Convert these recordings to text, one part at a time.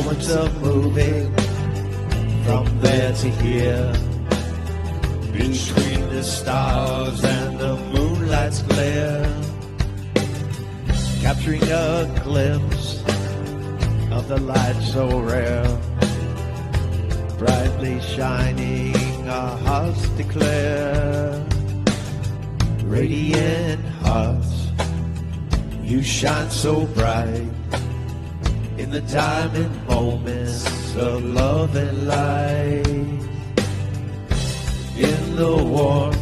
moments of moving from there to here, between the stars and the moonlight's glare, capturing a glimpse of the light so rare, brightly shining, our hearts declare. Radiant hearts, you shine so bright in the diamond moments of love and light. In the warmth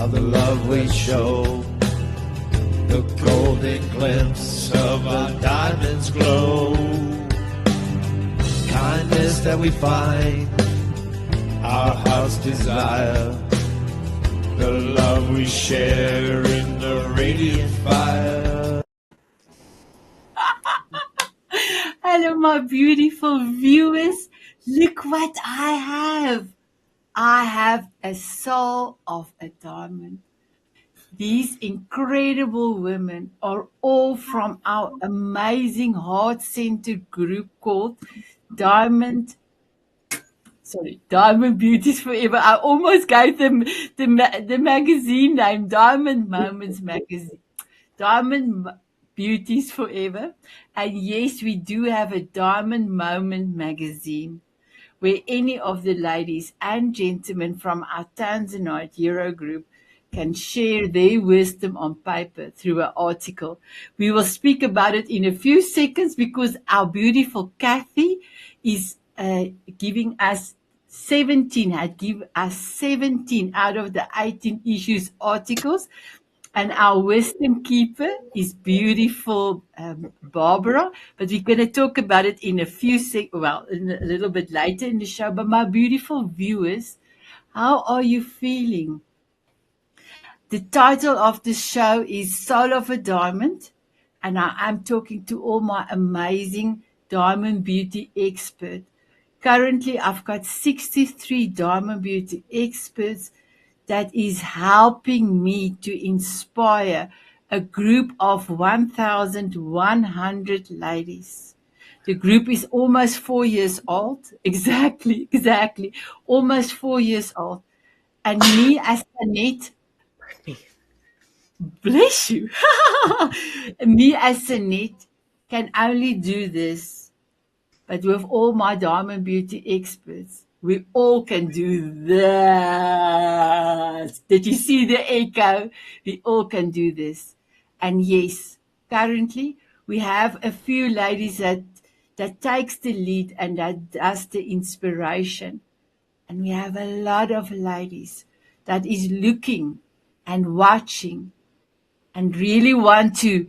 of the love we show, the golden glimpse of our diamonds glow. Kindness that we find, our hearts desire, the love we share in the radiant fire. Hello, my beautiful viewers. Look what I have. I have a soul of a diamond. These incredible women are all from our amazing heart-centered group called Diamond Beauties Forever. I almost gave them the magazine name, Diamond Moments Magazine. Diamond Beauties Forever. And yes, we do have a Diamond Moment magazine where any of the ladies and gentlemen from our Tanzanite Hero group can share their wisdom on paper through an article. We will speak about it in a few seconds because our beautiful Kathy is giving us 17 out of the 18 issues articles. And our wisdom keeper is beautiful Barbara, but we're going to talk about it in a little bit later in the show. But my beautiful viewers, how are you feeling? The title of the show is Soul of a Diamond, and I'm talking to all my amazing Diamond Beauty Expert. Currently, I've got 63 Diamond Beauty Experts that is helping me to inspire a group of 1,100 ladies. The group is almost 4 years old. Exactly. Almost 4 years old. And me as Sanet, bless you. Me as Sanet can only do this. But with all my Diamond Beauty Experts, we all can do that. Did you see the echo? We all can do this. And yes, currently we have a few ladies that takes the lead and that does the inspiration. And we have a lot of ladies that is looking and watching and really want to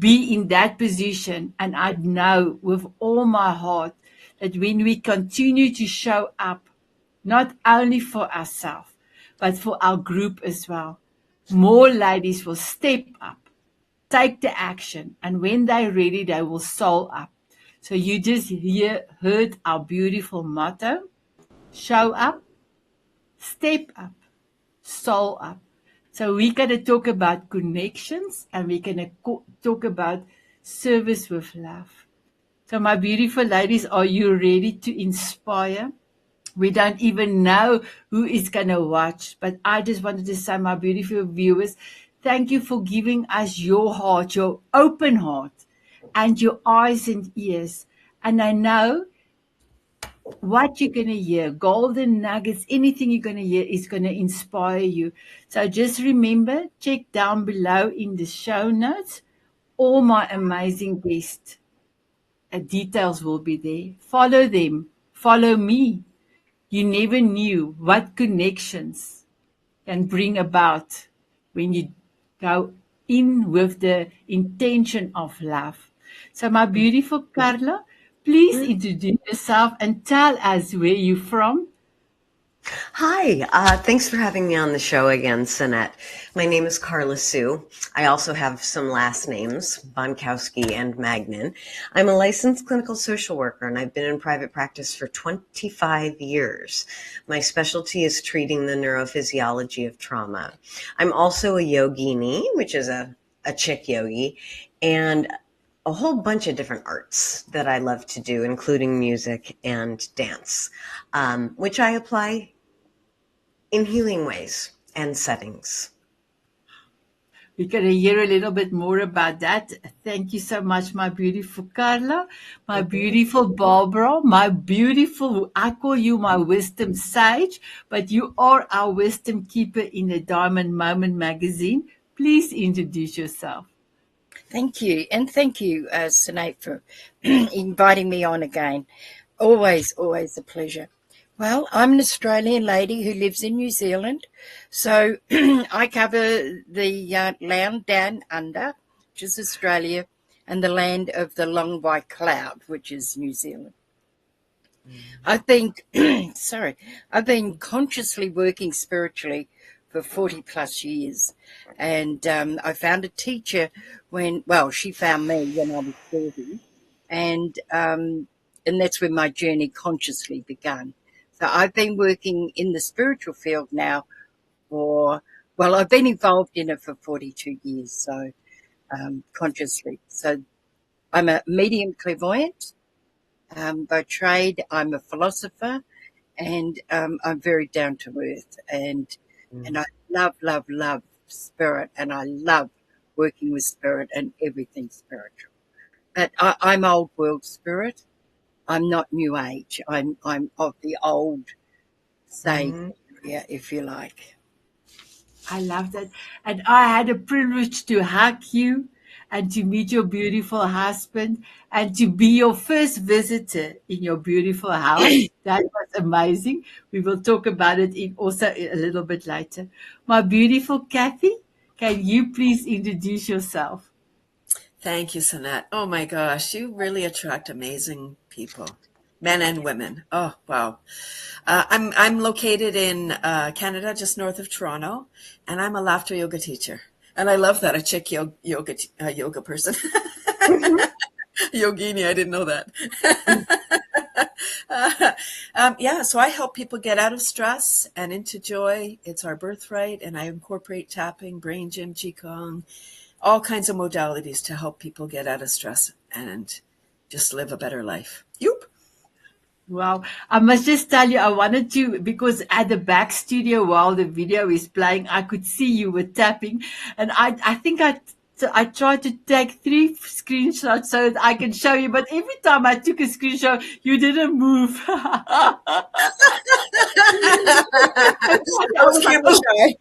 be in that position. And I know with all my heart that when we continue to show up, not only for ourselves, but for our group as well, more ladies will step up, take the action, and when they're ready, they will soul up. So you just heard our beautiful motto, show up, step up, soul up. So we're going to talk about connections and we're going to talk about service with love. So my beautiful ladies, are you ready to inspire? We don't even know who is going to watch, but I just wanted to say, my beautiful viewers, thank you for giving us your heart, your open heart, and your eyes and ears. And I know what you're going to hear, golden nuggets, anything you're going to hear is going to inspire you. So just remember, check down below in the show notes. All my amazing guests, details will be there. Follow them. Follow me. You never knew what connections can bring about when you go in with the intention of love. So my beautiful Carla, please introduce yourself and tell us where you're from. Hi, thanks for having me on the show again, Sanet. My name is Carla Sue. I also have some last names, Bonkowski and Magnin. I'm a licensed clinical social worker, and I've been in private practice for 25 years. My specialty is treating the neurophysiology of trauma. I'm also a yogini, which is a chick yogi, and a whole bunch of different arts that I love to do, including music and dance, which I apply in healing ways and settings. We're going to hear a little bit more about that. Thank you so much, my beautiful Carla, my beautiful Barbara, my beautiful, I call you my wisdom sage, but you are our wisdom keeper in the Diamond Moment magazine. Please introduce yourself. Thank you. And thank you, Sanet, for inviting me on again. Always, always a pleasure. Well, I'm an Australian lady who lives in New Zealand. So I cover the land down under, which is Australia, and the land of the long white cloud, which is New Zealand. I've been, sorry, I've been consciously working spiritually for 40 plus years. And I found a teacher she found me when I was 30. And that's when my journey consciously began. So I've been working in the spiritual field now I've been involved in it for 42 years, so consciously. So I'm a medium clairvoyant. By trade, I'm a philosopher, and I'm very down to earth, and I love spirit, and I love working with spirit and everything spiritual. But I'm old world spirit. I'm not new age. I'm of the old stage, if you like. I love that. And I had a privilege to hug you and to meet your beautiful husband and to be your first visitor in your beautiful house. That was amazing. We will talk about it also a little bit later. My beautiful Kathy, can you please introduce yourself? Thank you, Sanet. Oh my gosh, you really attract amazing people, men and women. Oh wow. I'm located in Canada, just north of Toronto, and I'm a laughter yoga teacher. And I love that, a chick yoga person. Yogini, I didn't know that. So I help people get out of stress and into joy. It's our birthright, and I incorporate tapping, brain gym, qigong, all kinds of modalities to help people get out of stress and just live a better life. Yoop. Wow. I must just tell you, I wanted to, because at the back studio while the video is playing, I could see you were tapping. And I think I tried to take 3 screenshots so that I can show you. But every time I took a screenshot, you didn't move. I was camera shy.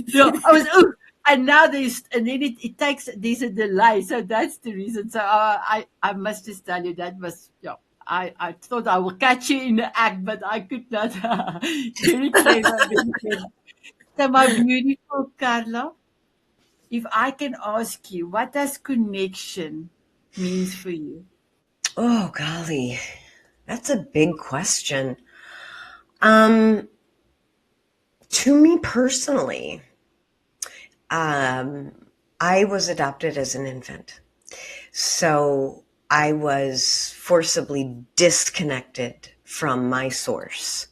Yeah, I was, ooh. And now then there's a delay. So that's the reason. So I must just tell you that was, yeah. I thought I would catch you in the act, but I could not. Very clever, very clever. So, my beautiful Carla, if I can ask you, what does connection means for you? Oh, golly, that's a big question. To me personally, I was adopted as an infant. So I was forcibly disconnected from my source.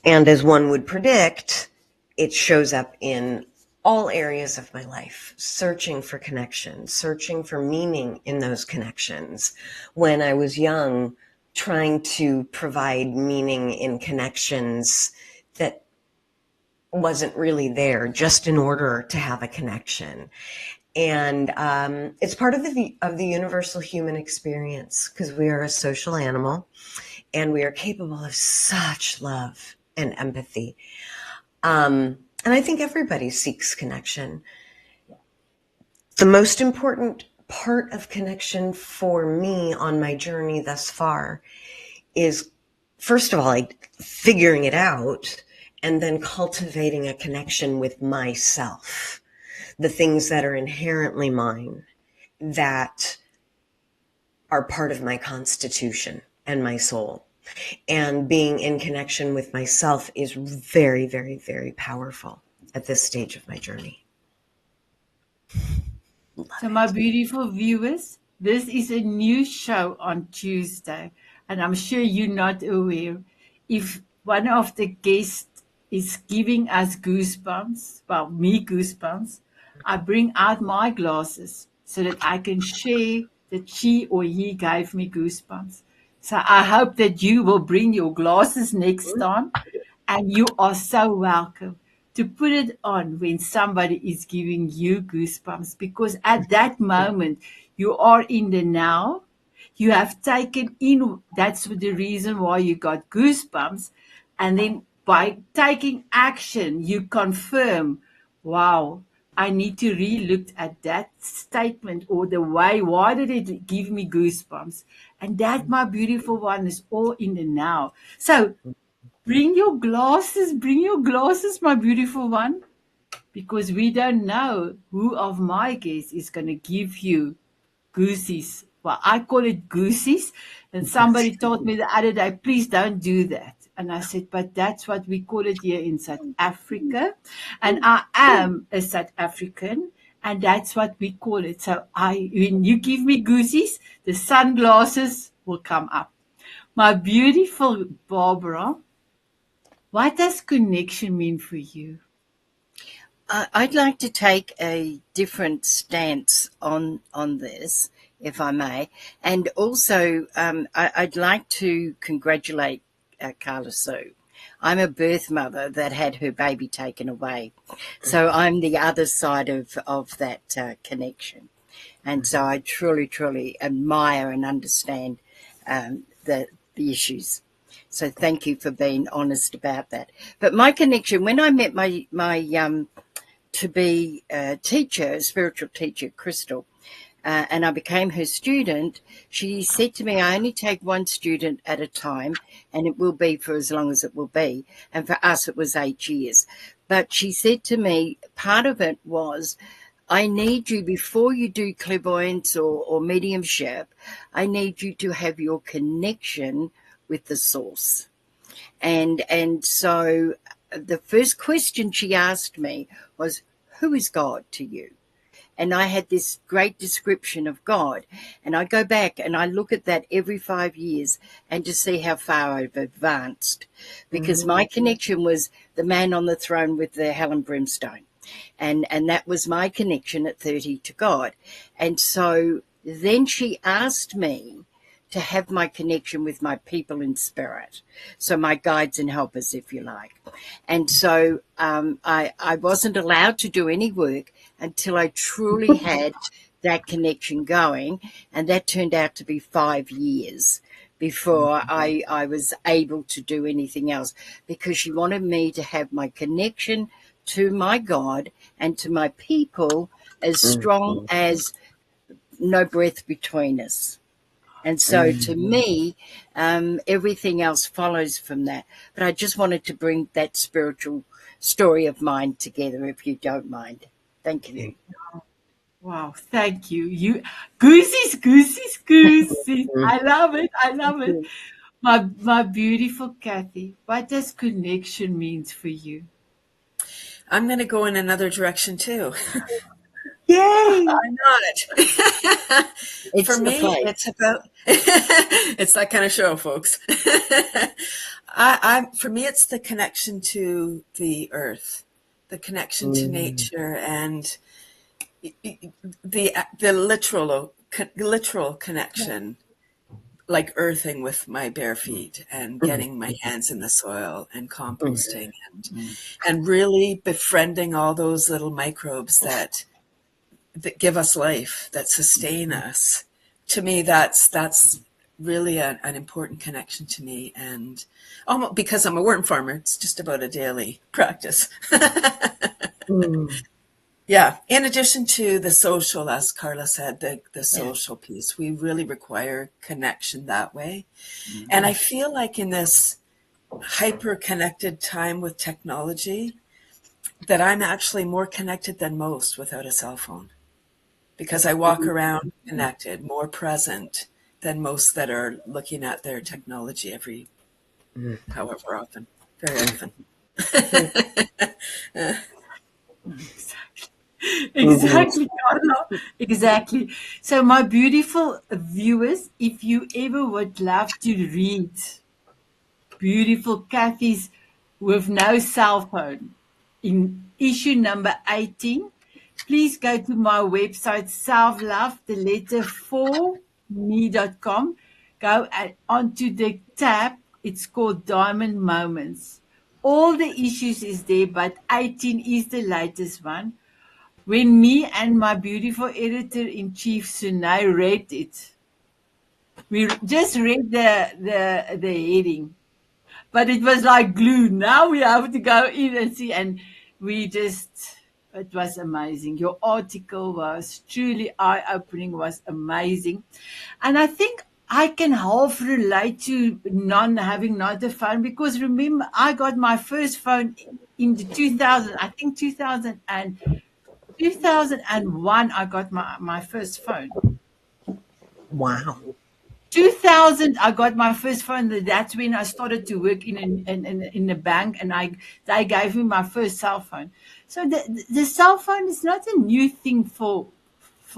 And as one would predict, it shows up in all areas of my life, searching for connection, searching for meaning in those connections. When I was young, trying to provide meaning in connections that wasn't really there, just in order to have a connection. And it's part of the universal human experience, because we are a social animal and we are capable of such love and empathy. And I think everybody seeks connection. The most important part of connection for me on my journey thus far is, first of all, figuring it out and then cultivating a connection with myself. The things that are inherently mine, that are part of my constitution and my soul. And being in connection with myself is very, very, very powerful at this stage of my journey. So, my beautiful viewers, this is a new show on Tuesday, and I'm sure you're not aware. If one of the guests is giving us goosebumps, well, me goosebumps, I bring out my glasses so that I can share that she or he gave me goosebumps. So I hope that you will bring your glasses next time, and you are so welcome to put it on when somebody is giving you goosebumps, because at that moment you are in the now. You have taken in, that's the reason why you got goosebumps. And then by taking action, you confirm, wow, I need to re-look at that statement or the way, why did it give me goosebumps? And that, my beautiful one, is all in the now. So bring your glasses, my beautiful one, because we don't know who of my guests is going to give you goosies. Well, I call it goosies. And somebody told me the other day, please don't do that. And I said, but that's what we call it here in South Africa. And I am a South African, and that's what we call it. So when you give me goosies, the sunglasses will come up. My beautiful Barbara, what does connection mean for you? I'd like to take a different stance on this, if I may, and also I'd like to congratulate Carla Sue. I'm a birth mother that had her baby taken away, so I'm the other side of that connection, and so I truly, truly admire and understand the issues. So thank you for being honest about that. But my connection, when I met my to be a teacher, a spiritual teacher, Crystal, and I became her student, she said to me, I only take one student at a time, and it will be for as long as it will be. And for us, it was 8 years. But she said to me, part of it was, I need you, before you do clairvoyance or mediumship, I need you to have your connection with the source. And so the first question she asked me was, who is God to you? And I had this great description of God. And I go back and I look at that every 5 years and to see how far I've advanced. Because my connection was the man on the throne with the hell and brimstone. And that was my connection at 30 to God. And so then she asked me to have my connection with my people in spirit, so my guides and helpers, if you like. And so I wasn't allowed to do any work until I truly had that connection going, and that turned out to be 5 years before I was able to do anything else, because she wanted me to have my connection to my God and to my people as strong as no breath between us. And so to me, everything else follows from that. But I just wanted to bring that spiritual story of mine together, if you don't mind. Thank you. Wow, thank you. You goosies, goosies, goosies. I love it. I love it. My beautiful Kathy, what does connection means for you? I'm going to go in another direction too. Yay! Why not? It's For the me, place. it's about it's that kind of show, folks. For me, it's the connection to the earth, the connection to nature, and the literal connection, like earthing with my bare feet and getting my hands in the soil and composting and really befriending all those little microbes that give us life, that sustain us. To me, that's really an important connection to me. And almost because I'm a worm farmer, it's just about a daily practice. Yeah. In addition to the social, as Carla said, the social piece, we really require connection that way. And I feel like in this hyper-connected time with technology, that I'm actually more connected than most without a cell phone, because I walk around connected, more present than most that are looking at their technology however often, very often. Exactly, Carla. Exactly. So, my beautiful viewers, if you ever would love to read beautiful Kathy's with no cell phone in issue number 18, please go to my website, self-love, the letter 4me.com. Go onto the tab. It's called Diamond Moments. All the issues is there, but 18 is the latest one. When me and my beautiful editor-in-chief, Sunay, read it, we just read the heading, but it was like glue. Now we have to go in and see, and we just, it was amazing. Your article was truly eye-opening, was amazing. And I think I can half relate to having not a phone, because remember, I got my first phone in the 2000, I think 2001, I got my first phone. Wow. 2000, I got my first phone. That's when I started to work in a bank, and they gave me my first cell phone. So the cell phone is not a new thing for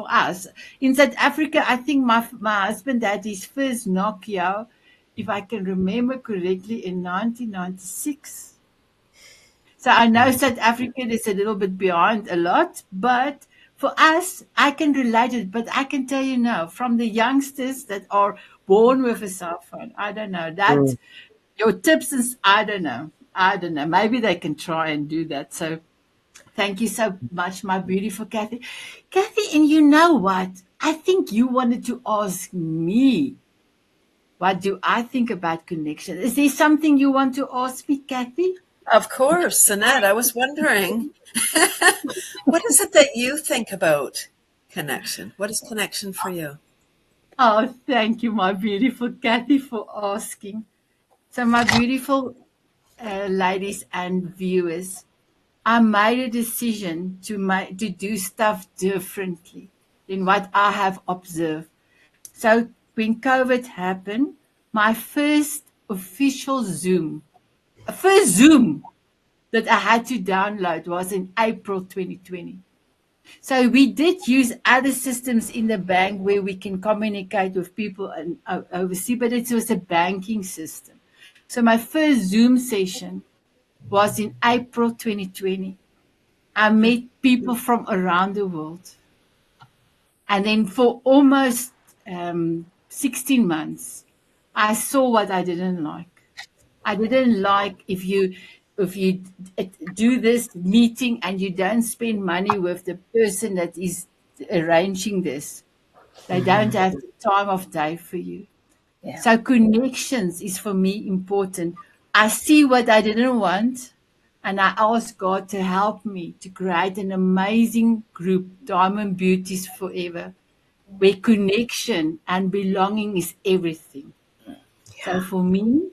us in South Africa. I think my husband had his first Nokia, if I can remember correctly, in 1996. So I know South Africa is a little bit behind a lot, but for us, I can relate it. But I can tell you now, from the youngsters that are born with a cell phone, I don't know. That Mm. your tips is, I don't know. I don't know. Maybe they can try and do that. So thank you so much, my beautiful Kathy. Kathy, and you know what? I think you wanted to ask me, what do I think about connection? Is there something you want to ask me, Kathy? Of course, Sanet, I was wondering, what is it that you think about connection? What is connection for you? Oh, thank you, my beautiful Kathy, for asking. So, my beautiful ladies and viewers, I made a decision to do stuff differently than what I have observed. So, when COVID happened, my first Zoom that I had to download was in April 2020. So we did use other systems in the bank where we can communicate with people overseas, but it was a banking system. So my first Zoom session was in April 2020. I met people from around the world. And then for almost 16 months, I saw what I didn't like. I didn't like if you do this meeting and you don't spend money with the person that is arranging this. They don't have the time of day for you. Yeah. So connections is for me important. I see what I didn't want, and I ask God to help me to create an amazing group, Diamond Beauties Forever, where connection and belonging is everything. So for me,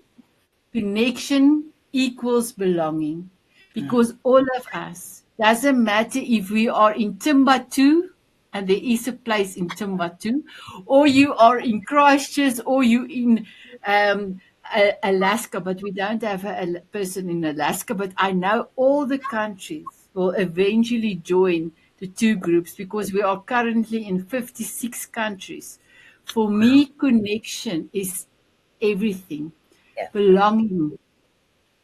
connection equals belonging, because all of us, doesn't matter if we are in Timbuktu, and there is a place in Timbuktu, or you are in Christchurch, or you in Alaska, but we don't have a person in Alaska. But I know all the countries will eventually join the two groups, because we are currently in 56 countries. For me, connection is everything. Yeah. Belonging.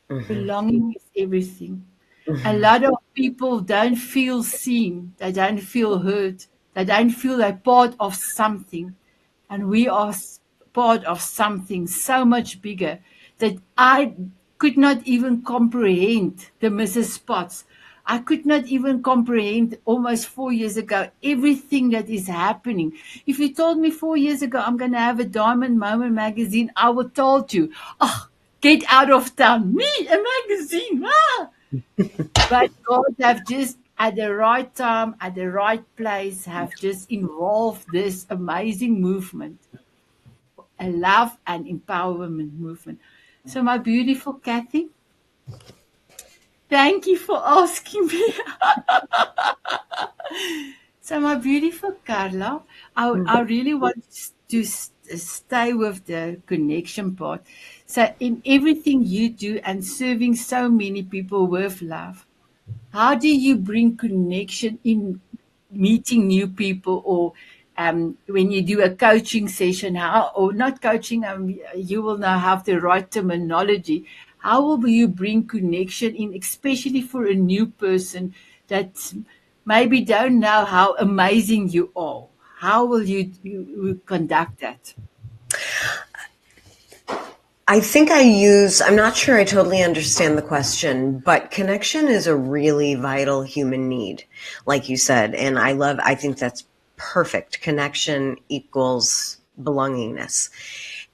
Mhm. Belonging is everything. A Mhm. lot of people don't feel seen. They don't feel heard. They don't feel they're part of something. And we are part of something so much bigger that I could not even comprehend the Mrs. Spots. I could not even comprehend almost 4 years ago everything that is happening. If you told me 4 years ago I'm going to have a Diamond Moment magazine, I would told you, oh, get out of town. Me, a magazine. Ah! But God have just at the right time, at the right place, have just involved this amazing movement, a love and empowerment movement. So, my beautiful Kathy, thank you for asking me. So, my beautiful Carla, I really want to stay with the connection part. So, in everything you do and serving so many people with love, how do you bring connection in meeting new people, or when you do a coaching session, how, or not coaching, you will now have the right terminology. How will you bring connection in, especially for a new person that maybe don't know how amazing you are. How will you conduct that? I think I'm not sure I totally understand the question, but connection is a really vital human need, like you said. And I think that's perfect. Connection equals belongingness.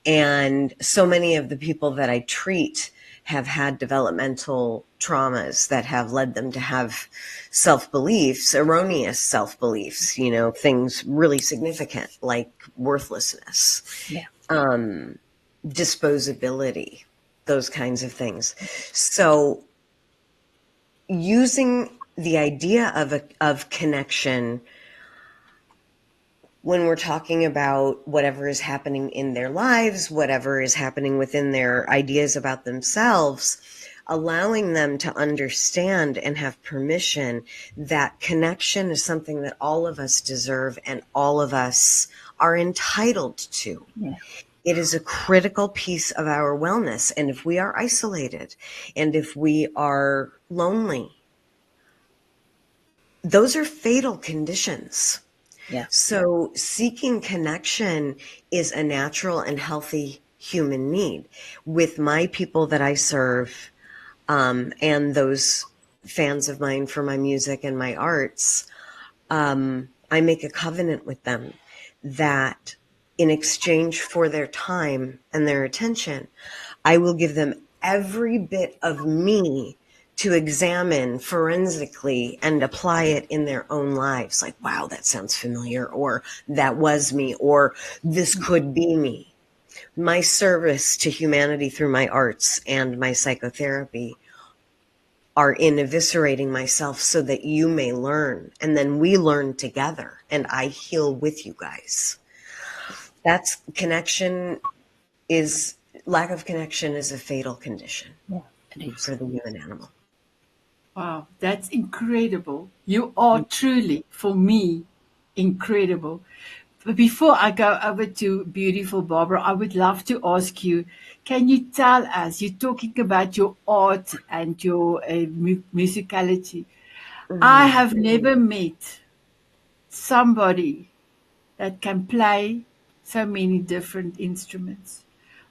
And so many of the people that I treat have had developmental traumas that have led them to have self-beliefs, erroneous self-beliefs, things really significant like worthlessness. Yeah. Disposability, those kinds of things. So using the idea of connection when we're talking about whatever is happening in their lives, whatever is happening within their ideas about themselves, allowing them to understand and have permission that connection is something that all of us deserve and all of us are entitled to. Yeah. It is a critical piece of our wellness. And if we are isolated and if we are lonely, those are fatal conditions. Yeah. So seeking connection is a natural and healthy human need. With my people that I serve, and those fans of mine for my music and my arts, I make a covenant with them that in exchange for their time and their attention, I will give them every bit of me to examine forensically and apply it in their own lives. Like, wow, that sounds familiar, or that was me, or this could be me. My service to humanity through my arts and my psychotherapy are in eviscerating myself so that you may learn. And then we learn together and I heal with you guys. That's lack of connection is a fatal condition for the human animal. Wow, that's incredible. You are truly, for me, incredible. But before I go over to beautiful Barbara, I would love to ask you, can you tell us, you're talking about your art and your musicality. I have never met somebody that can play so many different instruments.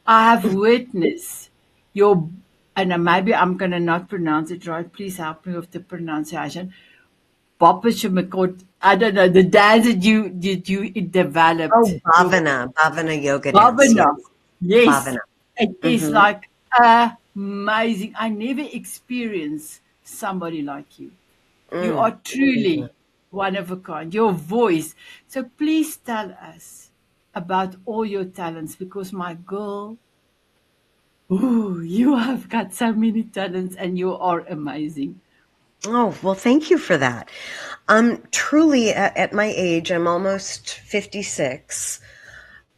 I have witnessed your, and maybe I'm going to not pronounce it right. Please help me with the pronunciation. I don't know, the dance that you developed. Oh, Bhavana yoga dance. Bhavana. Yes. Bhavana. It is like amazing. I never experienced somebody like you. You are truly one of a kind. Your voice. So please tell us about all your talents, because my girl, ooh, you have got so many talents and you are amazing. Oh, well, thank you for that. Truly, at my age, I'm almost 56,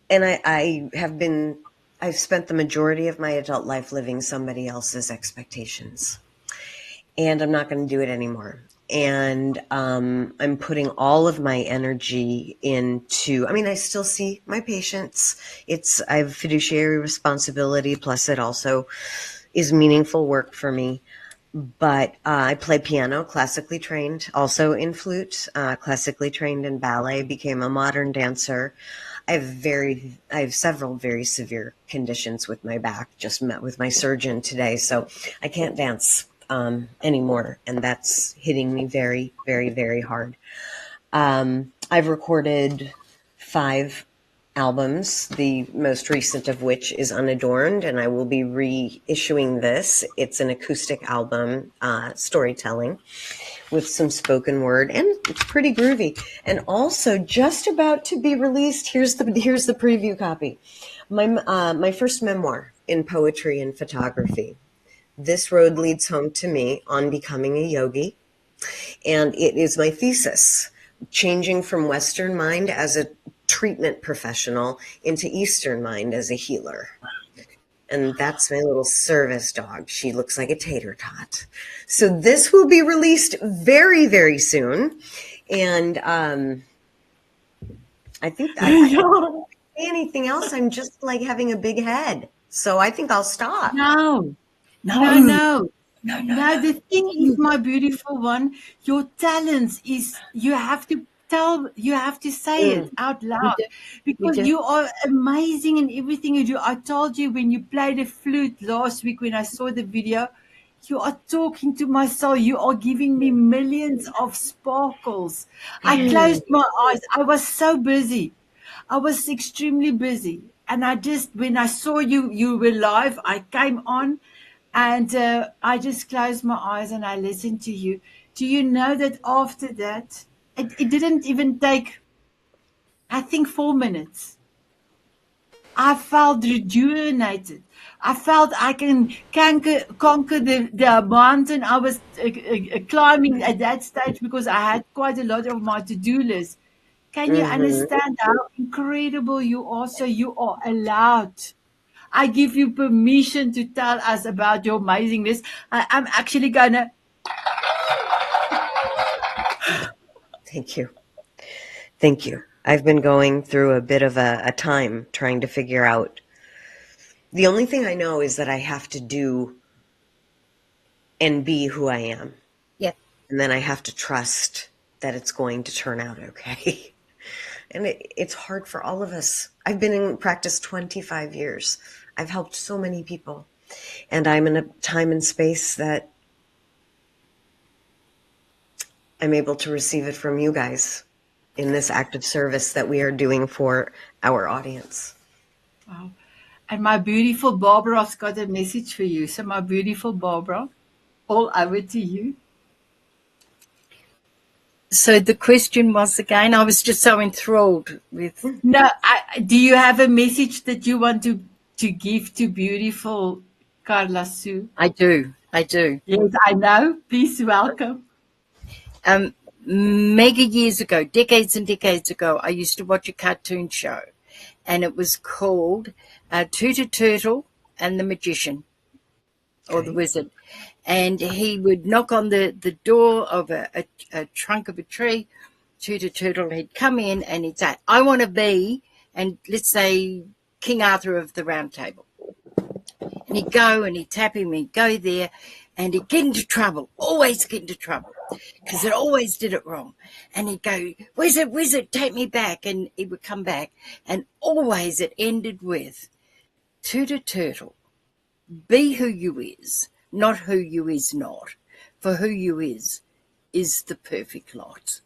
and I've spent the majority of my adult life living somebody else's expectations, and I'm not going to do it anymore. And I'm putting all of my energy into, I still see my patients. I have fiduciary responsibility, plus it also is meaningful work for me. But I play piano, classically trained, also in flute, classically trained in ballet, became a modern dancer. I have several very severe conditions with my back, just met with my surgeon today, so I can't dance anymore, and that's hitting me very, very, very hard. I've recorded 5 albums, the most recent of which is Unadorned, and I will be reissuing this. It's an acoustic album, storytelling with some spoken word, and it's pretty groovy. And also just about to be released, here's the preview copy. My first memoir in poetry and photography. This Road Leads Home to Me on Becoming a Yogi. And it is my thesis, changing from Western mind as a treatment professional into Eastern mind as a healer. And that's my little service dog. She looks like a tater tot. So this will be released very, very soon. And I think I don't say anything else. I'm just like having a big head. So I think I'll stop. No. Now, the thing is, my beautiful one, your talents is you have to say it out You loud do. You because do. you are amazing in everything you do. I told you when you played the flute last week when I saw the video, you are talking to my soul. You are giving me millions of sparkles. I closed my eyes. I was so busy. I was extremely busy. And when I saw you were live, I came on and I just closed my eyes and I listened to you. Do you know that after that, it didn't even take, I think, 4 minutes. I felt rejuvenated. I felt I can conquer the mountain I was climbing at that stage because I had quite a lot of my to-do list. Can you understand how incredible you are? So you are allowed. I give you permission to tell us about your amazingness. I'm actually gonna. Thank you. Thank you. I've been going through a bit of a time trying to figure out. The only thing I know is that I have to do and be who I am. Yeah. And then I have to trust that it's going to turn out okay. And it's hard for all of us. I've been in practice 25 years. I've helped so many people. And I'm in a time and space that I'm able to receive it from you guys in this act of service that we are doing for our audience. Wow. And my beautiful Barbara's got a message for you. So, my beautiful Barbara, all over to you. So the question was again, I was just so enthralled with. No, do you have a message that you want to give to beautiful Carla Sue? I do. Yes, I know. Please welcome. Mega years ago, decades and decades ago, I used to watch a cartoon show, and it was called Tutor Turtle and the Magician, or the Wizard. And he would knock on the door of a trunk of a tree. Tutor Turtle, he'd come in and he'd say, I want to be, and let's say King Arthur of the Round Table. And he'd go and he'd tap him, he'd go there, and he'd get into trouble, always get into trouble, because it always did it wrong. And he'd go, wizard, take me back. And he would come back, and always it ended with, Tutor Turtle, be who you is, not who you is not, for who you is the perfect lot.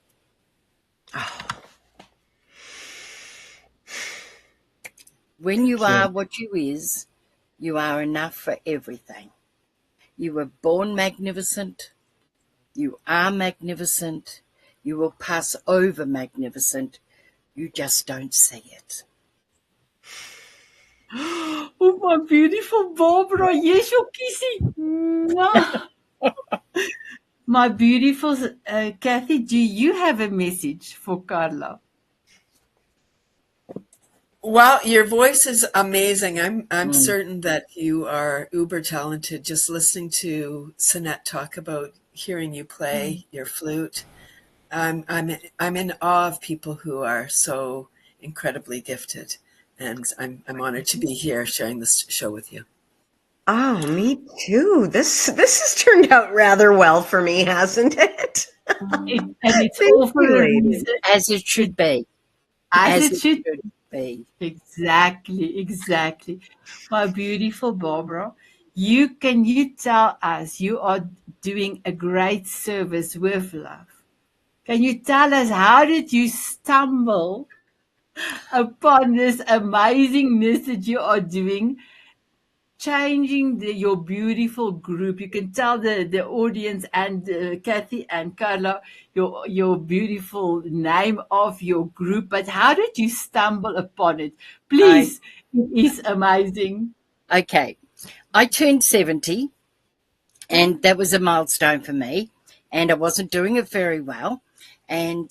When you are what you is, you are enough for everything. You were born magnificent. You are magnificent. You will pass over magnificent. You just don't see it. Oh, my beautiful Barbara. Yes, your kissy. Mwah. My beautiful Kathy, do you have a message for Carla? Well, your voice is amazing. I'm certain that you are uber talented. Just listening to Sanet talk about hearing you play your flute, I'm in awe of people who are so incredibly gifted, and I'm honored to be here sharing this show with you. Oh, me too. This has turned out rather well for me, hasn't it? And it's Thank all for you, a ladies. reason. As it should be. As it should be. Exactly. My beautiful Barbara, you tell us you are doing a great service with love. Can you tell us how did you stumble upon this amazingness that you are doing, changing your beautiful group? You can tell the audience and Kathy and Carla your beautiful name of your group, but how did you stumble upon it? Please, it is amazing. Okay. I turned 70, and that was a milestone for me, and I wasn't doing it very well. And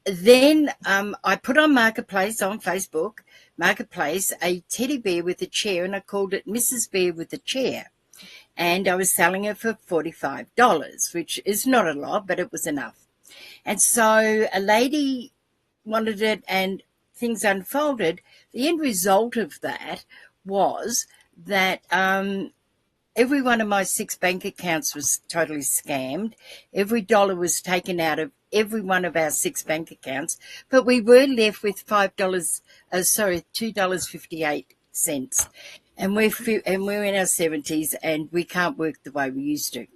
then I put on Marketplace on Facebook, a teddy bear with a chair, and I called it Mrs. Bear with a Chair. And I was selling it for $45, which is not a lot, but it was enough. And so a lady wanted it, and things unfolded. The end result of that was that every one of my 6 bank accounts was totally scammed. Every dollar was taken out of every one of our 6 bank accounts, but we were left with $2.58, and we're in our 70s, and we can't work the way we used to.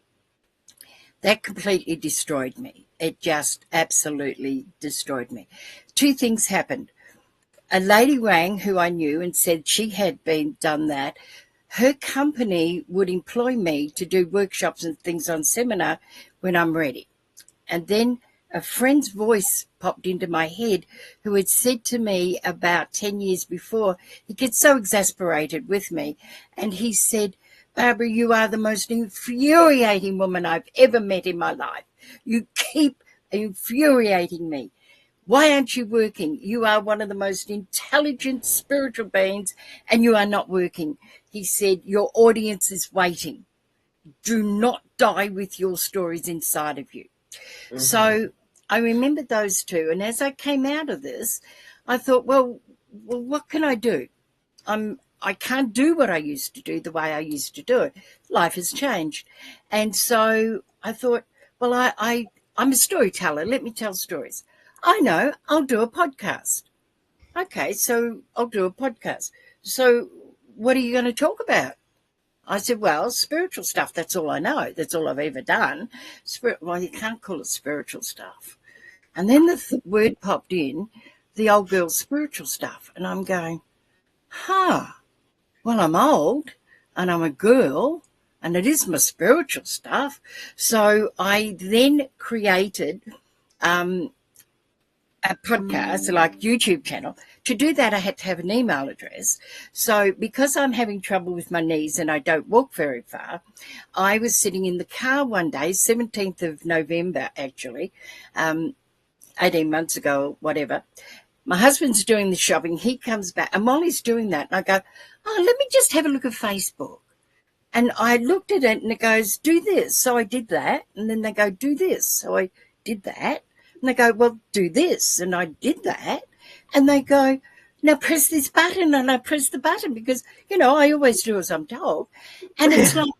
That completely destroyed me. It just absolutely destroyed me. 2 things happened. A lady rang who I knew and said she had done that. Her company would employ me to do workshops and things on seminar when I'm ready. And then a friend's voice popped into my head who had said to me about 10 years before, he gets so exasperated with me, and he said, Barbara, you are the most infuriating woman I've ever met in my life. You keep infuriating me. Why aren't you working? You are one of the most intelligent spiritual beings, and you are not working. He said, your audience is waiting. Do not die with your stories inside of you. Mm-hmm. So I remembered those 2. And as I came out of this, I thought, well, what can I do? I can't do what I used to do the way I used to do it. Life has changed. And so I thought, well, I'm a storyteller. Let me tell stories. I know, I'll do a podcast. Okay, so I'll do a podcast. So what are you going to talk about? I said, well, spiritual stuff. That's all I know. That's all I've ever done. Well, you can't call it spiritual stuff. And then the word popped in, the old girl spiritual stuff. And I'm going, well, I'm old and I'm a girl and it is my spiritual stuff. So I then created a podcast, like YouTube channel. To do that, I had to have an email address. So because I'm having trouble with my knees and I don't walk very far, I was sitting in the car one day, 17th of November, actually, 18 months ago, whatever. My husband's doing the shopping. He comes back. And while he's doing that, I go, let me just have a look at Facebook. And I looked at it and it goes, do this. So I did that. And then they go, do this. So I did that. And they go, well, do this. And I did that. And they go, now press this button. And I press the button because, I always do as I'm told. And it's like,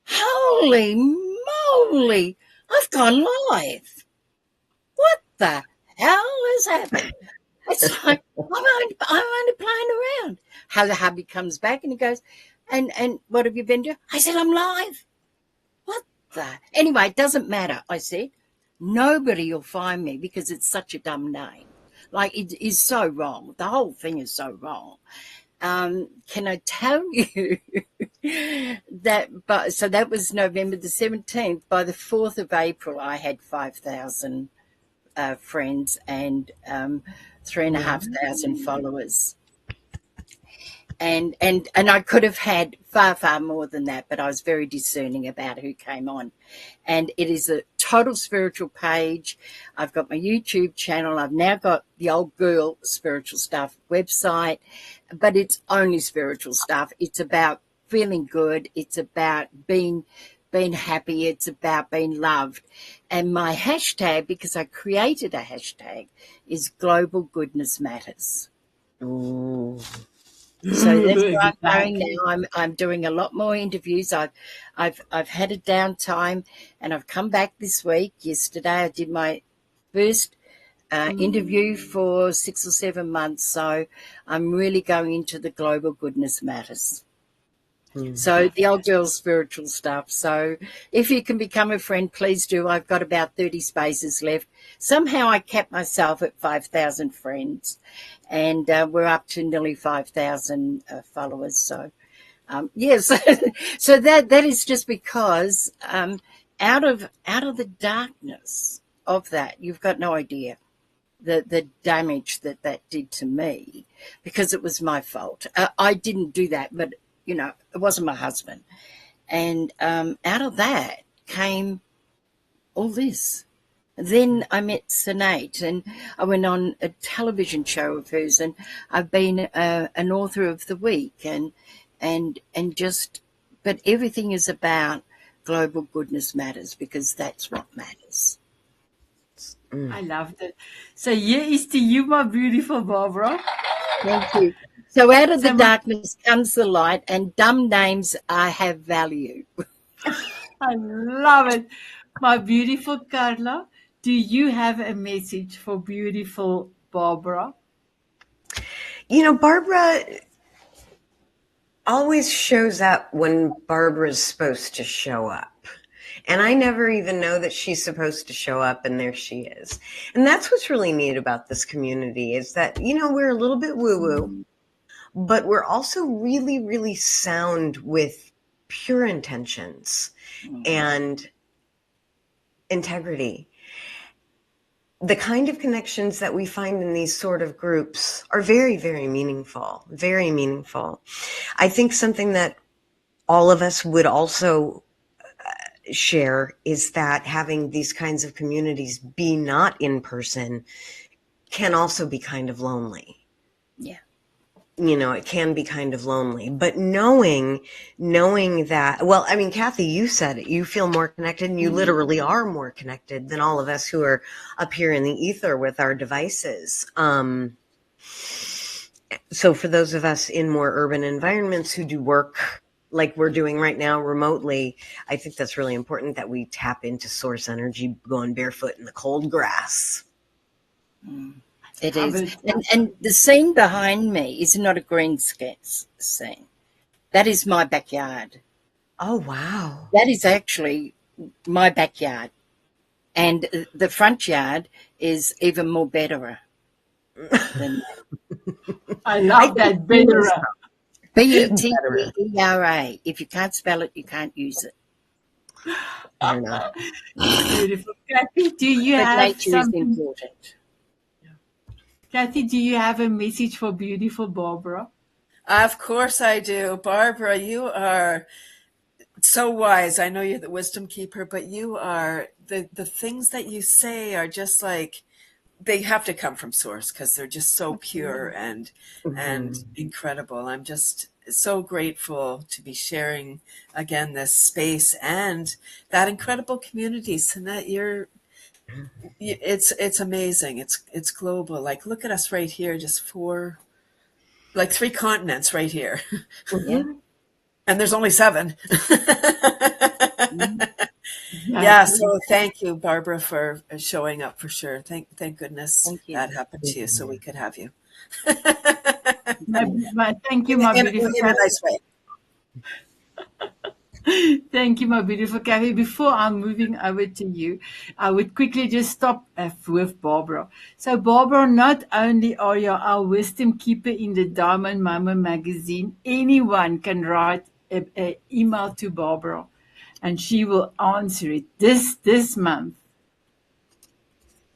holy moly, I've gone live. What the hell has happened? It's like, I'm only playing around. How the hubby comes back and he goes, and what have you been doing? I said, I'm live. What the? Anyway, it doesn't matter, I said. Nobody will find me because it's such a dumb name. Like, it is so wrong. The whole thing is so wrong. Can I tell you that, so that was November the 17th. By the 4th of April, I had 5,000 friends and 3,500 followers. And I could have had far, far more than that, but I was very discerning about who came on. And it is a total spiritual page. I've got my YouTube channel. I've now got the old girl spiritual stuff website, but it's only spiritual stuff. It's about feeling good. It's about being happy. It's about being loved. And my hashtag, because I created a hashtag, is Global Goodness Matters. Ooh. So that's where I'm going now. I'm doing a lot more interviews. I've had a downtime, and I've come back this week. Yesterday, I did my first interview for 6 or 7 months. So I'm really going into the Global Goodness Matters. So the old girl spiritual stuff. So if you can become a friend, please do. I've got about 30 spaces left. Somehow I kept myself at 5,000 friends, and we're up to nearly 5,000 followers. So, yes, so that is just because out of the darkness of that, you've got no idea the damage that did to me, because it was my fault. I didn't do that, but it wasn't my husband. And out of that came all this. Then I met Sanet, and I went on a television show of hers, and I've been an author of the week, and just, but everything is about global goodness matters, because that's what matters. I loved it. So here is to you, my beautiful Barbara. Thank you. So out of the So darkness comes the light, and dumb names have value. I love it. My beautiful Carla, do you have a message for beautiful Barbara? Barbara always shows up when Barbara's supposed to show up. And I never even know that she's supposed to show up, and there she is. And that's what's really neat about this community is that, we're a little bit woo-woo, but we're also really, really sound with pure intentions and integrity. The kind of connections that we find in these sort of groups are very, very meaningful, very meaningful. I think something that all of us would also share is that having these kinds of communities be not in person can also be kind of lonely. Yeah. It can be kind of lonely, but knowing that, well, I mean, Kathy, you said it, you feel more connected, and you literally are more connected than all of us who are up here in the ether with our devices. So for those of us in more urban environments who do work like we're doing right now remotely, I think that's really important that we tap into source energy going barefoot in the cold grass. It Love is. it. And the scene behind me is not a green scene. That is my backyard. Oh, wow. That is actually my backyard. And the front yard is even more betterer than I love that better. Bettera. If you can't spell it, you can't use it. I don't know. Beautiful. Kathy, do you But have nature is something? important. Kathy, do you have a message for beautiful Barbara? Of course I do. Barbara, you are so wise. I know you're the wisdom keeper, but you are the things that you say are just like they have to come from source because they're just so pure and incredible. I'm just so grateful to be sharing again this space and that incredible community. Sanet, it's amazing. It's global. Like look at us right here, just like 3 continents right here. Yeah. And there's only 7. Yeah. Yeah, so thank you, Barbara, for showing up for sure. Thank goodness Thank you. that happened to you so we could have you. Thank you, my beautiful In a nice way. Thank you, my beautiful Kathy. Before I'm moving over to you, I would quickly just stop with Barbara. So, Barbara, not only are you our wisdom keeper in the Diamond Mama magazine, anyone can write an email to Barbara, and she will answer it. This month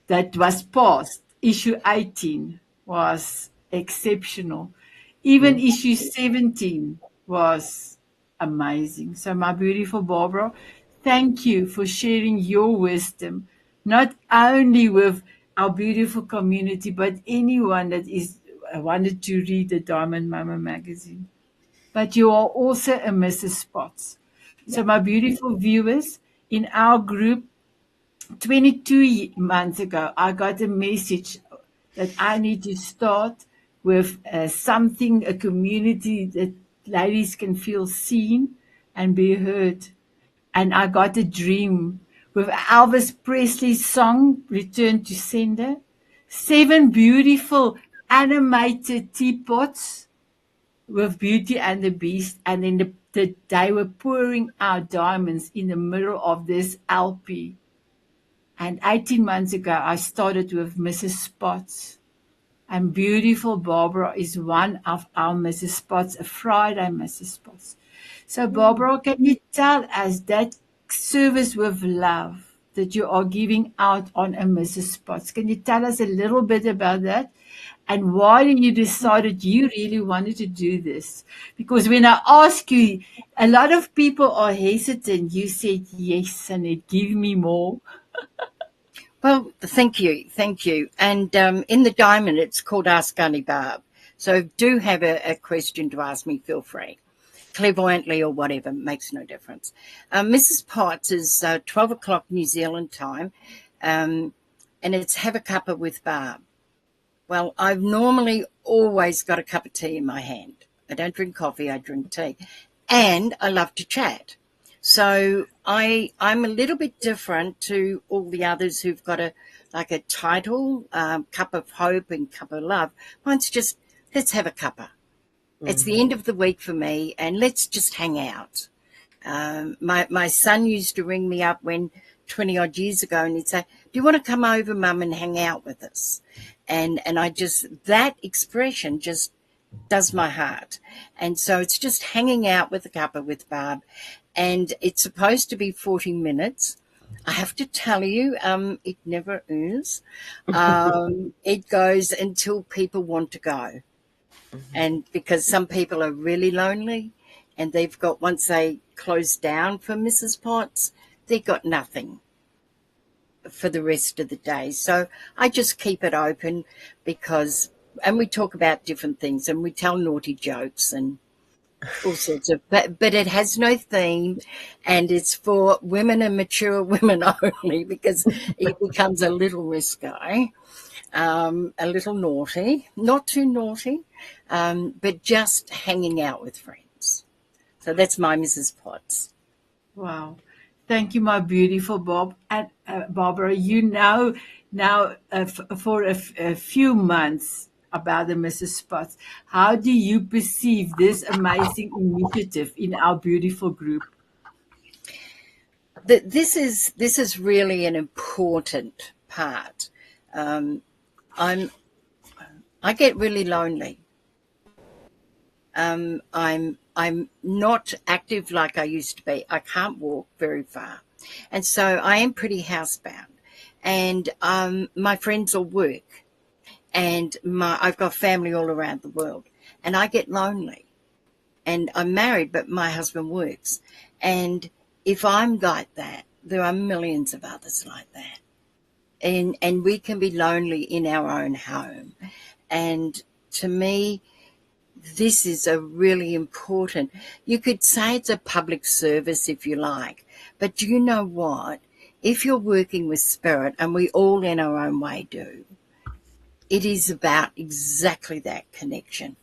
that was passed, issue 18 was exceptional. Even issue 17 was amazing. So, my beautiful Barbara, thank you for sharing your wisdom, not only with our beautiful community, but anyone that is wanted to read the Diamond Mama magazine. But you are also a Mrs. Spots. So, my beautiful viewers, in our group, 22 months ago, I got a message that I need to start with something, a community that ladies can feel seen and be heard. And I got a dream with Elvis Presley's song, Return to Sender, 7 beautiful animated teapots with Beauty and the Beast. And then they were pouring out diamonds in the middle of this LP. And 18 months ago, I started with Mrs. Spots. And beautiful Barbara is one of our Mrs. Spots, a Friday Mrs. Spots. So, Barbara, can you tell us that service with love that you are giving out on a Mrs. Spots? Can you tell us a little bit about that? And why did you decided you really wanted to do this? Because when I ask you, a lot of people are hesitant. You said, yes, and it give me more. Well, thank you. And in the diamond, it's called Ask Auntie Barb. So do have a question to ask me, feel free. Clairvoyantly or whatever, makes no difference. Mrs. Potts is 12 o'clock New Zealand time, and it's Have a Cuppa with Barb. Well, I've normally always got a cup of tea in my hand. I don't drink coffee, I drink tea. And I love to chat. So I'm a little bit different to all the others who've got a title, cup of hope and cup of love. Mine's just, let's have a cuppa. It's the end of the week for me, and let's just hang out. My son used to ring me up 20 odd years ago, and he'd say, "Do you want to come over, Mum, and hang out with us?" And I just, that expression just does my heart. And so it's just hanging out with a cuppa with Barb, and it's supposed to be 40 minutes. I have to tell you, it never is. It goes until people want to go. And because some people are really lonely, and they've got, once they close down for Mrs. Potts, they've got nothing for the rest of the day. So I just keep it open because, and we talk about different things, and we tell naughty jokes and all sorts of, but it has no theme, and it's for women and mature women only, because it becomes a little risque, a little naughty, not too naughty, but just hanging out with friends. So that's my Mrs. Potts. Wow. Thank you, my beautiful Bob. And Barbara, you know now for a few months about the Mrs. Potts. How do you perceive this amazing initiative in our beautiful group? This is really an important part. I get really lonely. I'm not active like I used to be. I can't walk very far, and so I am pretty housebound. And my friends all work, and I've got family all around the world, and I get lonely. And I'm married, but my husband works. And if I'm like that, there are millions of others like that. And we can be lonely in our own home. And to me, this is a really important, you could say it's a public service if you like, but do you know what? If you're working with spirit, and we all in our own way do, it is about exactly that connection.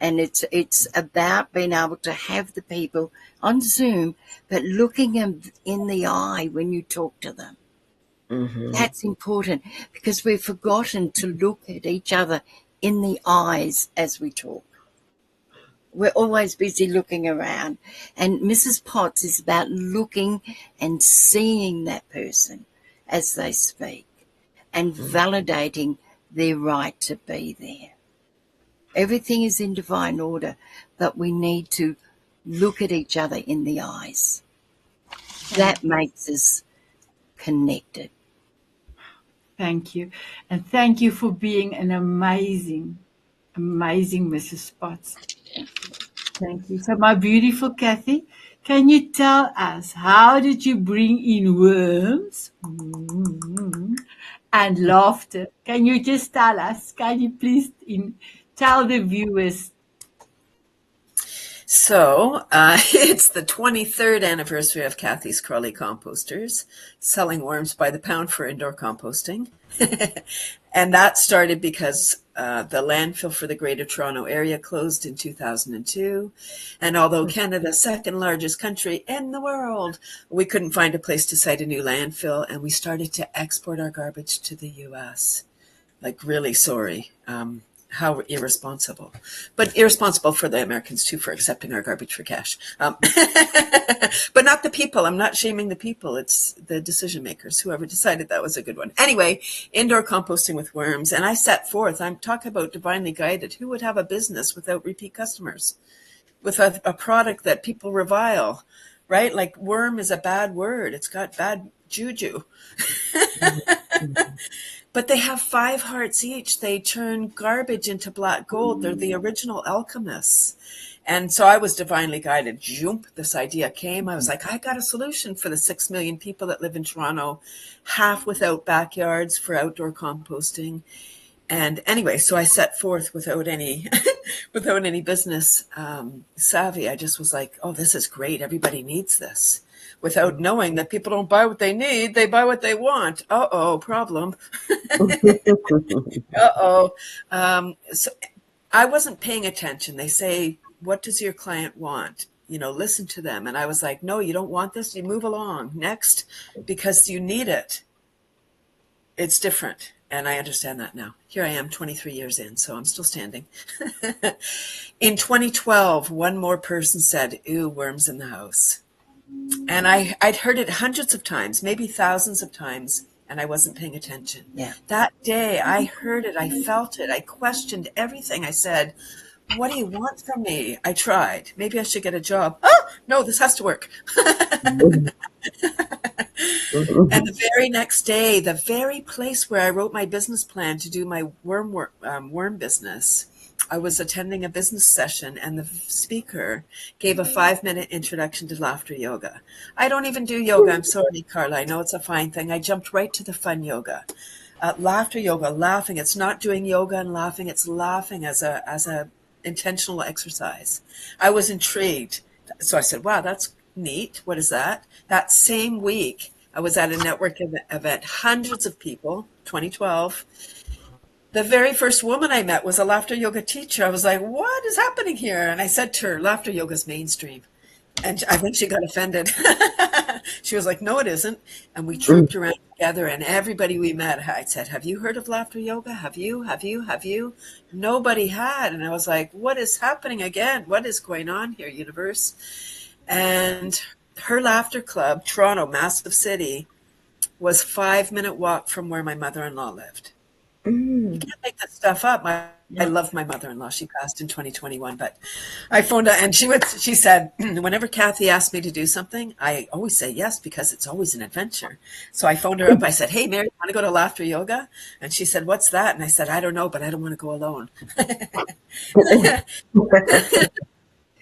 And it's about being able to have the people on Zoom, but looking them in the eye when you talk to them. Mm-hmm. That's important, because we've forgotten to look at each other in the eyes as we talk. We're always busy looking around. And Mrs. Potts is about looking and seeing that person as they speak and validating their right to be there. Everything is in divine order, but we need to look at each other in the eyes. That makes us connected. Thank you. And thank you for being an amazing Mrs. Potts. Thank you. So my beautiful Kathy, can you tell us, how did you bring in worms and laughter? Can you just tell us? Can you please tell the viewers? So it's the 23rd anniversary of Kathy's Crawley Composters, selling worms by the pound for indoor composting. And that started because the landfill for the Greater Toronto Area closed in 2002. And although Canada's second largest country in the world, we couldn't find a place to site a new landfill, and we started to export our garbage to the US. Like, really sorry. How irresponsible. But irresponsible for the Americans, too, for accepting our garbage for cash. But not the people. I'm not shaming the people. It's the decision makers, whoever decided that was a good one. Anyway, indoor composting with worms. And I set forth, I'm talking about divinely guided. Who would have a business without repeat customers? With a product that people revile, right? Like, worm is a bad word. It's got bad juju. But they have 5 hearts each. They turn garbage into black gold. They're the original alchemists. And so I was divinely guided. Jump, this idea came. I was like, I got a solution for the 6 million people that live in Toronto, half without backyards for outdoor composting. And anyway, so I set forth without any without any business savvy. I just was like, oh, this is great. Everybody needs this. Without knowing that people don't buy what they need, they buy what they want. Uh-oh, problem. Uh-oh. So I wasn't paying attention. They say, what does your client want? Listen to them. And I was like, no, you don't want this. You move along. Next, because you need it. It's different. And I understand that now. Here I am 23 years in, so I'm still standing. In 2012, one more person said, ooh, worms in the house. And I'd heard it hundreds of times, maybe thousands of times, and I wasn't paying attention. Yeah. That day, I heard it, I felt it, I questioned everything. I said, what do you want from me? I tried. Maybe I should get a job. Oh, no, this has to work. And the very next day, the very place where I wrote my business plan to do my worm business, I was attending a business session, and the speaker gave a 5-minute introduction to laughter yoga. I don't even do yoga. I'm sorry, Carla. I know it's a fine thing. I jumped right to the fun yoga. Laughter yoga, laughing. It's not doing yoga and laughing. It's laughing as a intentional exercise. I was intrigued. So I said, wow, that's neat. What is that? That same week, I was at a network event, hundreds of people, 2012. The very first woman I met was a laughter yoga teacher. I was like, what is happening here? And I said to her, laughter yoga is mainstream. And I think she got offended. She was like, no, it isn't. And we trooped around together, and everybody we met, I said, have you heard of laughter yoga? Have you? Nobody had. And I was like, what is happening again? What is going on here, universe? And her laughter club, Toronto, massive city, was 5-minute walk from where my mother-in-law lived. You can't make that stuff up. I love my mother-in-law. She passed in 2021, but I phoned her, and she said, whenever Kathy asked me to do something, I always say yes, because it's always an adventure. So I phoned her up. I said, hey, Mary, you want to go to laughter yoga? And she said, what's that? And I said, I don't know, but I don't want to go alone.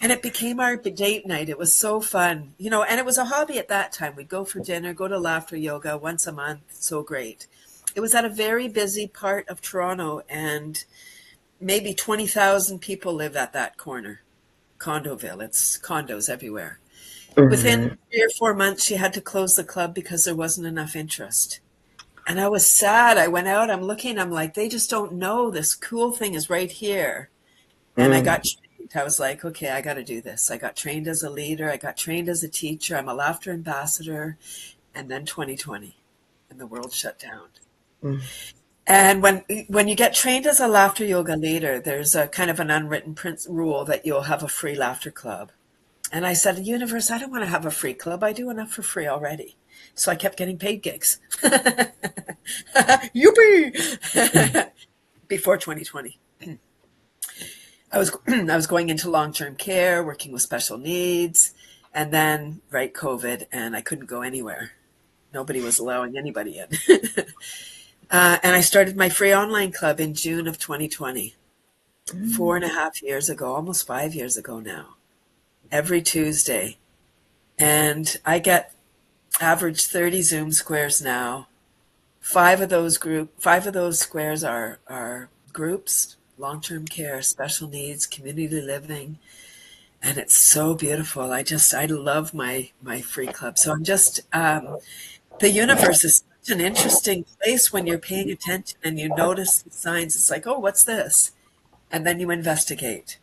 And it became our date night. It was so fun, and it was a hobby at that time. We'd go for dinner, go to laughter yoga once a month. So great. It was at a very busy part of Toronto, and maybe 20,000 people live at that corner. Condoville. It's condos everywhere. Within 3 or 4 months, she had to close the club because there wasn't enough interest. And I was sad. I went out, I'm looking, I'm like, they just don't know this cool thing is right here. And I got trained. I was like, okay, I got to do this. I got trained as a leader. I got trained as a teacher. I'm a laughter ambassador. And then 2020, and the world shut down. And when you get trained as a laughter yoga leader, there's a kind of an unwritten rule that you'll have a free laughter club. And I said, universe, I don't want to have a free club. I do enough for free already. So I kept getting paid gigs. Youpee! Before 2020. I was going into long-term care, working with special needs, and then COVID, and I couldn't go anywhere. Nobody was allowing anybody in. And I started my free online club in June of 2020, 4.5 years ago, almost 5 years ago now, every Tuesday. And I get average 30 Zoom squares now. 5 of those squares are groups, long-term care, special needs, community living. And it's so beautiful. I love my free club. So I'm just, the universe is such an interesting place when you're paying attention and you notice the signs. It's like, oh, what's this? And then you investigate.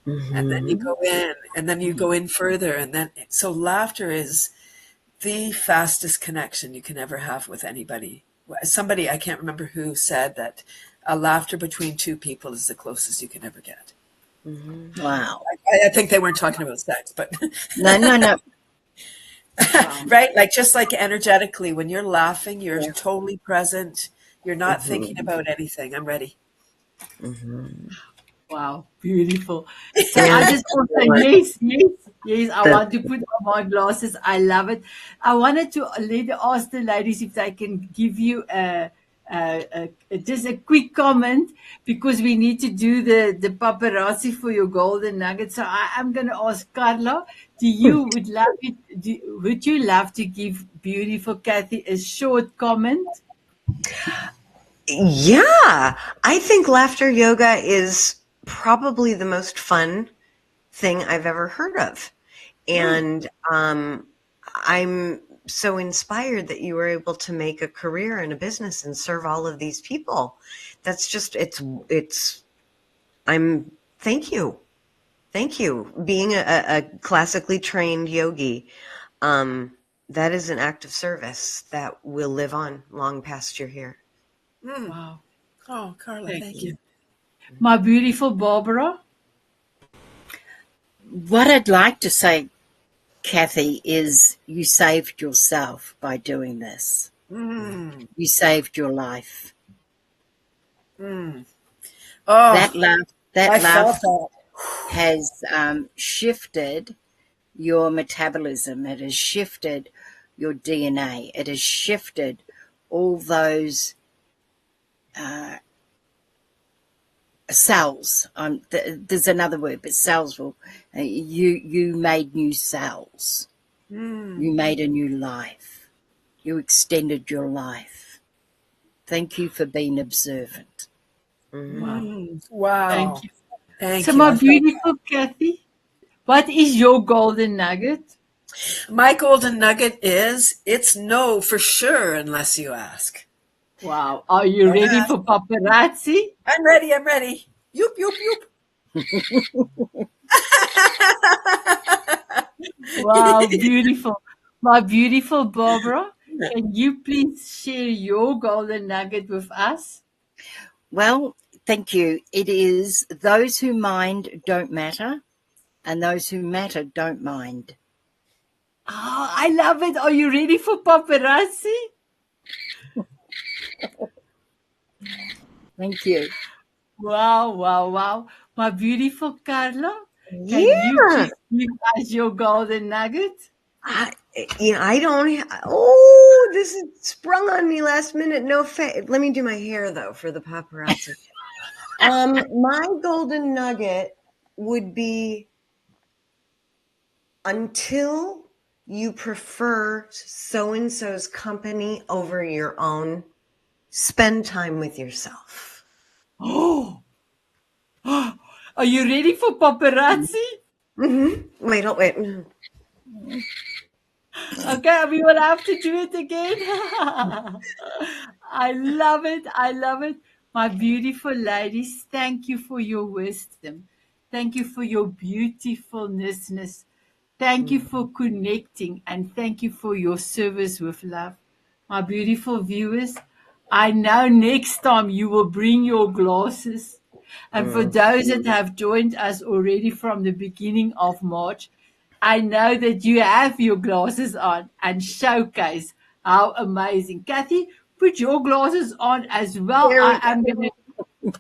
And then you go in, and then you go in further. And then, so laughter is the fastest connection you can ever have with anybody. Somebody, I can't remember who, said that a laughter between 2 people is the closest you can ever get. Wow. I think they weren't talking about sex, but No. right? Like, just like energetically, when you're laughing, you're totally present. You're not thinking about anything. I'm ready. Wow, beautiful. So I just also, yes, I want to put on my glasses. I love it. I wanted to ask the ladies if they can give you just a quick comment, because we need to do the paparazzi for your golden nugget. So I'm going to ask Carla, would you love to give beautiful Kathy a short comment? Yeah, I think laughter yoga is probably the most fun thing I've ever heard of. And I'm so inspired that you were able to make a career in a business and serve all of these people. That's just, it's Thank you. Thank you. Being a classically trained yogi, that is an act of service that will live on long past you're here. Wow. Oh, Carla, thank you. My beautiful Barbara. What I'd like to say, Kathy, is you saved yourself by doing this. You saved your life. Oh, That I love felt that. has shifted your metabolism. It has shifted your DNA. It has shifted all those cells. There's another word, but cells will. You made new cells. You made a new life. You extended your life. Thank you for being observant. Wow. Thank you. Thank So you. my beautiful Kathy, what is your golden nugget? My golden nugget is it's no for sure unless you ask. Wow. Are you ready for paparazzi? I'm ready. I'm ready. Yoop, yoop, yoop. Wow, beautiful. My beautiful Barbara, can you please share your golden nugget with us? Well, thank you. It is those who mind don't matter, and those who matter don't mind. Oh, I love it. Are you ready for paparazzi? Thank you. Wow, wow, wow. My beautiful Carla, can you Yeah. please give us your golden nugget? I don't. Oh, this is sprung on me last minute. No, let me do my hair though for the paparazzi. My golden nugget would be until you prefer so and so's company over your own, spend time with yourself. Oh, are you ready for paparazzi? Wait, wait. Okay, we will have to do it again. I love it. I love it. My beautiful ladies, thank you for your wisdom. Thank you for your beautifulness. Thank you for connecting and thank you for your service with love. My beautiful viewers, I know next time you will bring your glasses. And for those that have joined us already from the beginning of March, I know that you have your glasses on and showcase how amazing. Kathy, put your glasses on as well. There we I go. am going to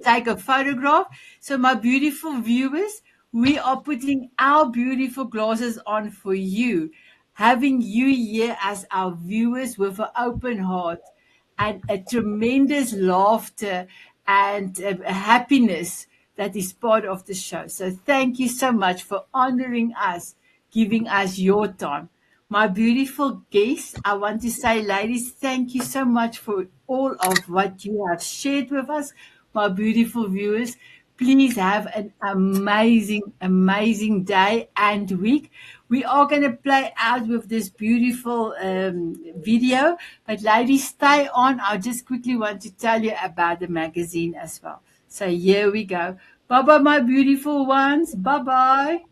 take a photograph. So, my beautiful viewers, we are putting our beautiful glasses on for you, having you here as our viewers with an open heart and a tremendous laughter and happiness that is part of the show. So thank you so much for honoring us, giving us your time. My beautiful guests, I want to say, ladies, thank you so much for all of what you have shared with us. My beautiful viewers, please have an amazing, amazing day and week. We are going to play out with this beautiful video, but ladies, stay on. I just quickly want to tell you about the magazine as well. So here we go. Bye-bye, my beautiful ones. Bye-bye.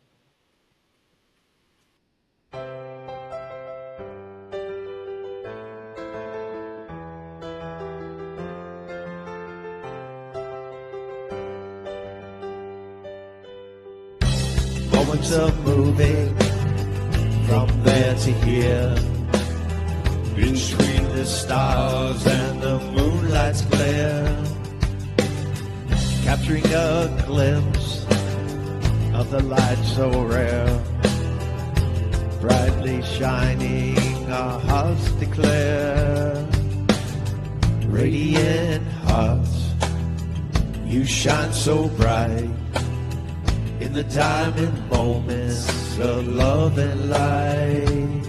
Moments of moving from there to here, between the stars and the moonlight's glare, capturing a glimpse of the light so rare, brightly shining our hearts declare, radiant hearts, you shine so bright in the diamond moments of love and light,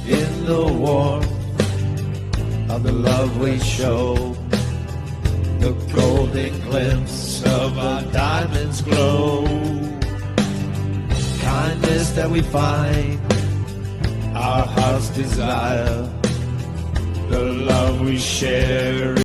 in the warmth of the love we show, the golden glimpse of our diamonds glow, kindness that we find, our hearts desire, the love we share